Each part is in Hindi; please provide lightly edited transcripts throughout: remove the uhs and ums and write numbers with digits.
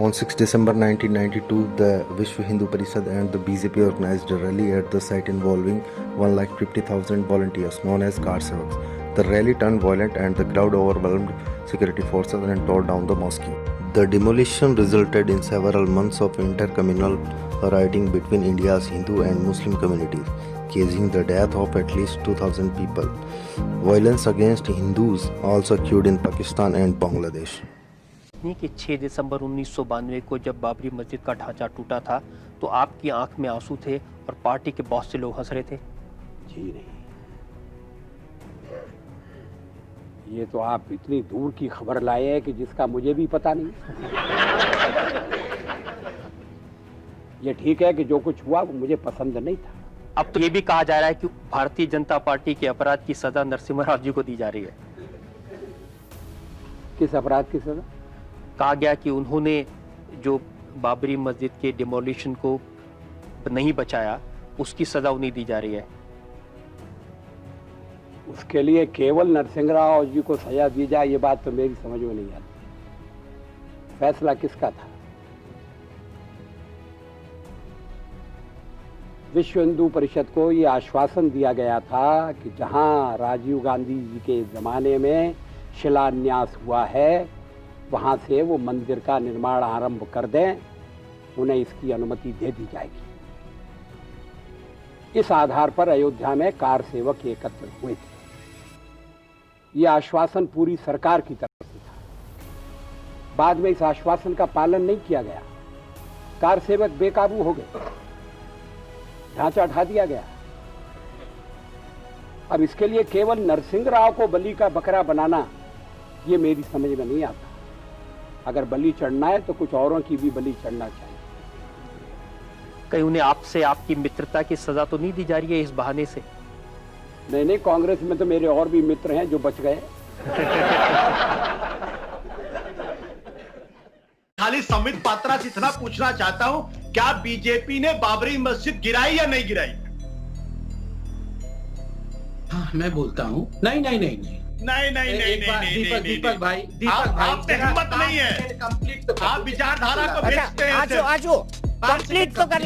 On 6 December 1992, the Vishwa Hindu Parishad and the BJP organized a rally at the site involving 150,000 volunteers known as Car Sevaks. The rally turned violent and the crowd overwhelmed security forces and tore down the mosque. The demolition resulted in several months of intercommunal rioting between India's Hindu and Muslim communities, causing the death of at least 2,000 people. Violence against Hindus also occurred in Pakistan and Bangladesh. कि 6 दिसंबर 1992 को जब बाबरी मस्जिद का ढांचा टूटा था तो आपकी आंख में आंसू थे और पार्टी के बहुत से लोग हंस रहे थे। जी नहीं, ये तो आप इतनी दूर की खबर लाए हैं कि जिसका मुझे भी पता नहीं। ये ठीक है कि जो कुछ हुआ वो मुझे पसंद नहीं था। अब तो ये भी कहा जा रहा है कि भारतीय जनता पार्टी के अपराध की सजा नरसिम्हा राव जी को दी जा रही है। किस अपराध की सजा? कहा गया कि उन्होंने जो बाबरी मस्जिद के डिमोलिशन को नहीं बचाया उसकी सजा उन्हें दी जा रही है। उसके लिए केवल नरसिंह राव जी को सजा दी जाए, ये बात तो मेरी समझ में नहीं आती। फैसला किसका था? विश्व हिंदू परिषद को ये आश्वासन दिया गया था कि जहां राजीव गांधी जी के जमाने में शिलान्यास हुआ है वहां से वो मंदिर का निर्माण आरंभ कर दें, उन्हें इसकी अनुमति दे दी जाएगी। इस आधार पर अयोध्या में कार सेवक एकत्र हुए थे। ये आश्वासन पूरी सरकार की तरफ से था। बाद में इस आश्वासन का पालन नहीं किया गया, कार सेवक बेकाबू हो गए, ढांचा ढा दिया गया। अब इसके लिए केवल नरसिंह राव को बलि का बकरा बनाना ये मेरी समझ में नहीं आता। अगर बलि चढ़ना है तो कुछ औरों की भी बलि चढ़ना चाहिए। कहीं उन्हें आपसे आपकी मित्रता की सजा तो नहीं दी जा रही है इस बहाने से? नहीं, कांग्रेस में तो मेरे और भी मित्र हैं जो बच गए। खाली संबित पात्रा से इतना पूछना चाहता हूं, क्या बीजेपी ने बाबरी मस्जिद गिराई या नहीं गिराई? हाँ, मैं बोलता हूँ नहीं। दीपक भाई, आप पे हिम्मत नहीं है। आप विचारधारा को बेचते हैं। आजो कंप्लीट तो कर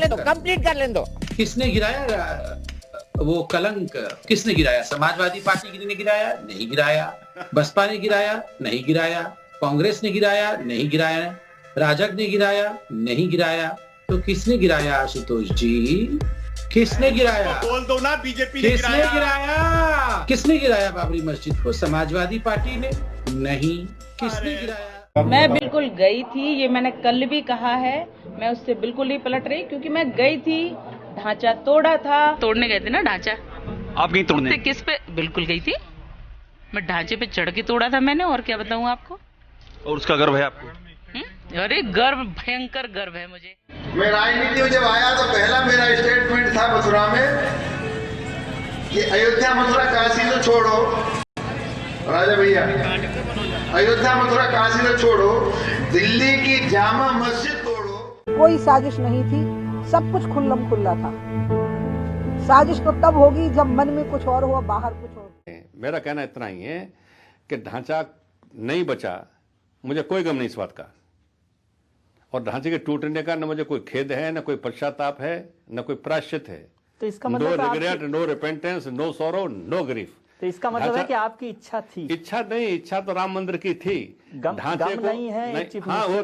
ले दो। किसने गिराया वो कलंक? किसने गिराया? समाजवादी पार्टी ने गिराया? नहीं गिराया। बसपा ने गिराया? नहीं गिराया। कांग्रेस ने गिराया? नहीं गिराया। राजग ने गिराया? नहीं गिराया। तो किसने गिराया आशुतोष जी? किसने गिराया? तो बोल दो ना, बीजेपी ने किसने गिराया? किसने गिराया बाबरी मस्जिद को? समाजवादी पार्टी ने? नहीं। किसने गिराया? मैं बिल्कुल गई थी, ये मैंने कल भी कहा है। मैं उससे बिल्कुल नहीं पलट रही, क्योंकि मैं गई थी, ढांचा तोड़ा था। तोड़ने गए थे ना ढांचा? आप कहीं तोड़ने? किस पे? बिल्कुल गई थी मैं, ढांचे पे चढ़ के तोड़ा था मैंने। और क्या बताऊं आपको? और उसका गर्व है आपको? अरे गर्व, भयंकर गर्व है मुझे। मैं राजनीति में जब आया तो पहला मेरा स्टेटमेंट था मथुरा में कि अयोध्या मथुरा काशी तो छोड़ो राजा भैया, अयोध्या मथुरा काशी तो छोड़ो, दिल्ली की जामा मस्जिद तोड़ो। कोई साजिश नहीं थी, सब कुछ खुल्लम खुल्ला था। साजिश तो तब होगी जब मन में कुछ और हो, बाहर कुछ और। मेरा कहना इतना ही है कि ढांचा नहीं बचा, मुझे कोई गम नहीं इस बात का। और ढांचे के टूटने का न मुझे कोई खेद है, न कोई पश्चाताप है, न कोई प्रायश्चित है। तो इसका मतलब no regret, no repentance, no sorrow, no grief. तो इसका मतलब है कि आपकी इच्छा थी? इच्छा नहीं, इच्छा तो राम मंदिर की थी। ढांचे को नहीं है नहीं, हाँ, वो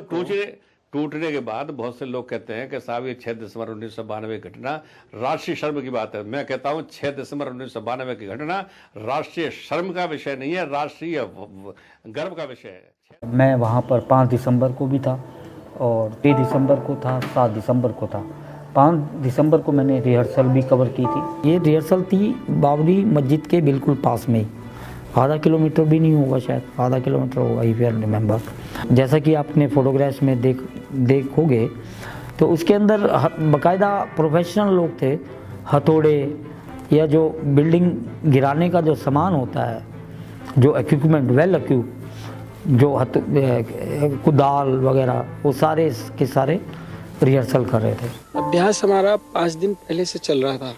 टूटने के बाद बहुत से लोग कहते हैं कि साहब ये 6 दिसंबर 1992 की घटना राष्ट्रीय शर्म की बात है। मैं कहता हूं 6 दिसंबर 1992 की घटना राष्ट्रीय शर्म का विषय नहीं है, राष्ट्रीय गर्व का विषय है। मैं वहां पर 5 दिसंबर को भी था और 3 दिसंबर को था, 7 दिसंबर को था। 5 दिसंबर को मैंने रिहर्सल भी कवर की थी। ये रिहर्सल थी बाबरी मस्जिद के बिल्कुल पास में ही, आधा किलोमीटर भी नहीं होगा, शायद आधा किलोमीटर होगा, इफ आई रिमेंबर। जैसा कि आपने फोटोग्राफ्स में देखोगे तो उसके अंदर बाकायदा प्रोफेशनल लोग थे। हथौड़े या जो बिल्डिंग गिराने का जो सामान होता है, जो इक्विपमेंट वेल इक्विप, जो कुदाल वगैरह, वो सारे के सारे रिहर्सल कर रहे थे। अभ्यास हमारा 5 दिन पहले से चल रहा था।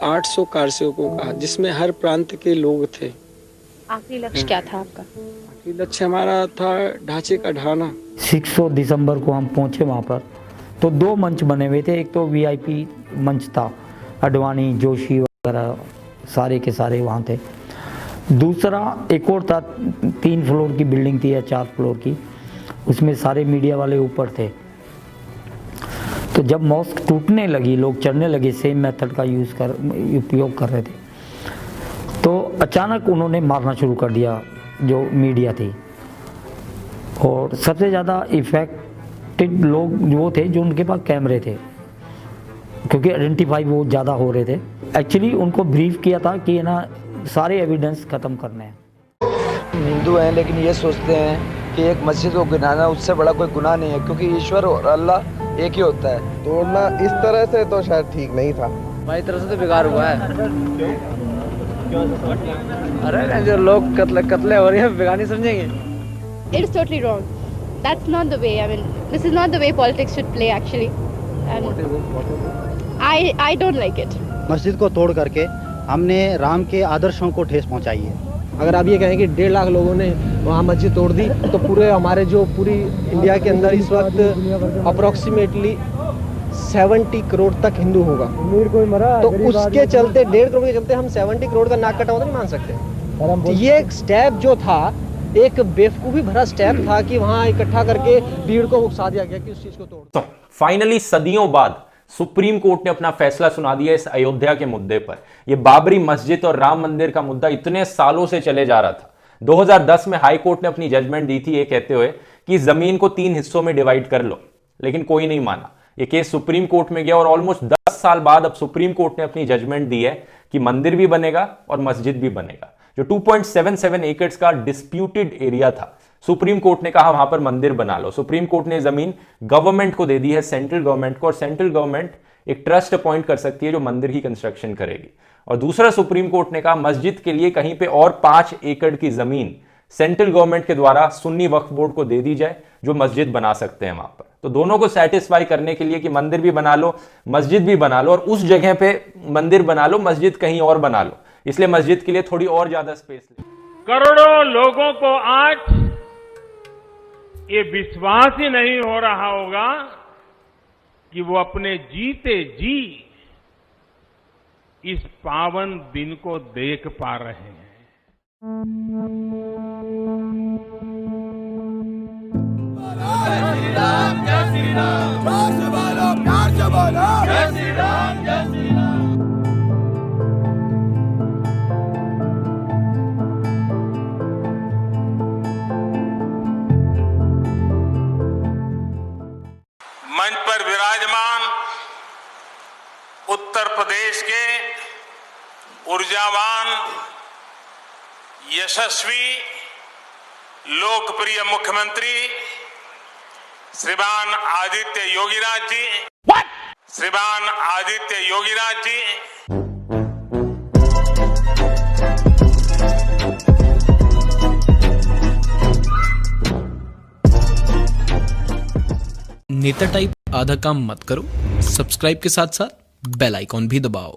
800 कारसेवकों का, जिसमें हर प्रांत के लोग थे। आखिरी लक्ष्य क्या था आपका? आखिरी लक्ष्य हमारा था ढांचे का ढाना। 6 दिसंबर को हम पहुँचे वहाँ पर, तो 2 मंच बने हुए थे। एक तो VIP मंच था, अडवाणी, जोशी वगैरह सारे के सारे वहाँ थे। दूसरा एक और था, 3 फ्लोर की बिल्डिंग थी या 4 फ्लोर की, उसमें सारे मीडिया वाले ऊपर थे। तो जब मॉस्क टूटने लगी, लोग चढ़ने लगे, सेम मेथड का उपयोग कर रहे थे, तो अचानक उन्होंने मारना शुरू कर दिया जो मीडिया थी। और सबसे ज़्यादा इफेक्टेड लोग वो थे जो उनके पास कैमरे थे, क्योंकि आइडेंटिफाई वो ज़्यादा हो रहे थे। एक्चुअली उनको ब्रीफ किया था कि ना सारे एविडेंस ख़त्म करने हैं। हिंदू हैं लेकिन ये सोचते हैं कि एक मस्जिद को गिराना उससे बड़ा कोई गुनाह नहीं है, क्योंकि ईश्वर और अल्लाह एक ही होता है। तोड़ना इस तरह से तो शायद ठीक नहीं था। भाई तरह से तो बेकार हुआ है। अरे जो लोग कत्ले हो रहे हैं बेकार नहीं समझेंगे। It's totally wrong. That's not the way. I mean, this is not the way politics should play actually. And I don't like it. मस्जिद को तोड़ करके हमने राम के आदर्शों को ठेस पहुंचाई है। अगर आप ये कहें कि 1.5 लाख लोगों ने वहाँ मस्जिद तोड़ दी, तो पूरे हमारे जो पूरी इंडिया के अंदर इस वक्त अप्रोक्सीमेटली 70 करोड़ तक हिंदू होगा। तो उसके चलते 1.5 करोड़ के चलते हम 70 करोड़ का नाक कटा हुआ नहीं मान सकते। तो ये एक स्टेप जो था, एक बेवकूफ़ी भरा स्टेप था कि वहाँ इकट्ठा करके भीड़ को उकसा दिया गया कि उस चीज़ को तोड़। तो फाइनली सदियों बाद सुप्रीम कोर्ट ने अपना फैसला सुना दिया इस अयोध्या के मुद्दे पर। यह बाबरी मस्जिद और राम मंदिर का मुद्दा इतने सालों से चले जा रहा था। 2010 में हाई कोर्ट ने अपनी जजमेंट दी थी ये कहते हुए कि जमीन को 3 हिस्सों में डिवाइड कर लो, लेकिन कोई नहीं माना। यह केस सुप्रीम कोर्ट में गया और ऑलमोस्ट 10 साल बाद अब सुप्रीम कोर्ट ने अपनी जजमेंट दी है कि मंदिर भी बनेगा और मस्जिद भी बनेगा। जो 2.77 एकड़ का डिस्प्यूटेड एरिया था, सुप्रीम कोर्ट ने कहा वहां पर मंदिर बना लो। सुप्रीम कोर्ट ने जमीन गवर्नमेंट को दे दी है, सेंट्रल गवर्नमेंट को, और सेंट्रल गवर्नमेंट एक ट्रस्ट अपॉइंट कर सकती है जो मंदिर की कंस्ट्रक्शन करेगी। और दूसरा सुप्रीम कोर्ट ने कहा मस्जिद के लिए कहीं पे और 5 एकड़ की जमीन सेंट्रल गवर्नमेंट के द्वारा सुन्नी वक्फ बोर्ड को दे दी जाए जो मस्जिद बना सकते हैं वहां पर। तो दोनों को सेटिस्फाई करने के लिए कि मंदिर भी बना लो, मस्जिद भी बना लो, और उस जगह पे मंदिर बना लो, मस्जिद कहीं और बना लो, इसलिए मस्जिद के लिए थोड़ी और ज्यादा स्पेस ले। करोड़ों लोगों को आज ये विश्वास ही नहीं हो रहा होगा कि वो अपने जीते जी इस पावन दिन को देख पा रहे हैं। जय श्री राम, जय श्री राम, जोर से बोलो, प्यार से बोलो, जय श्री राम, जय श्री राम। मंच पर विराजमान उत्तर प्रदेश के ऊर्जावान, यशस्वी, लोकप्रिय मुख्यमंत्री श्रीमान आदित्य योगीनाथ जी, श्रीमान आदित्य योगीनाथ जी नेता टाइप आधा काम मत करो, सब्सक्राइब के साथ साथ बेल आइकॉन भी दबाओ।